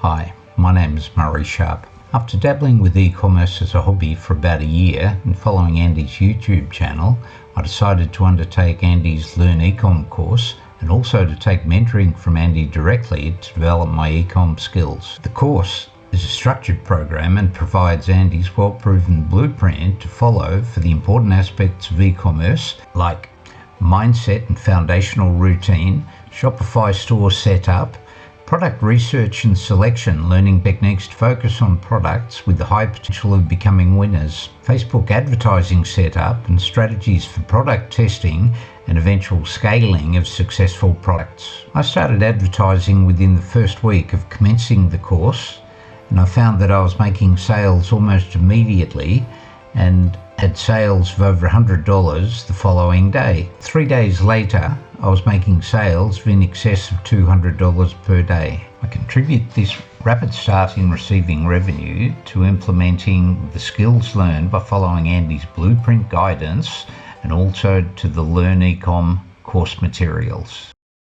Hi, my name is Murray Sharp. After dabbling with e-commerce as a hobby for about a year and following Andy's YouTube channel, I decided to undertake Andy's Learn Ecom course and also to take mentoring from Andy directly to develop my ecom skills. The course is a structured program and provides Andy's well-proven blueprint to follow for the important aspects of e-commerce like mindset and foundational routine, Shopify store setup, product research and selection, learning techniques to focus on products with the high potential of becoming winners, Facebook advertising setup and strategies for product testing and eventual scaling of successful products. I started advertising within the first week of commencing the course, and I found that I was making sales almost immediately and had sales of over $100 the following day. 3 days later, I was making sales of in excess of $200 per day. I contribute this rapid start in receiving revenue to implementing the skills learned by following Andy's blueprint guidance and also to the Learn Ecom course materials.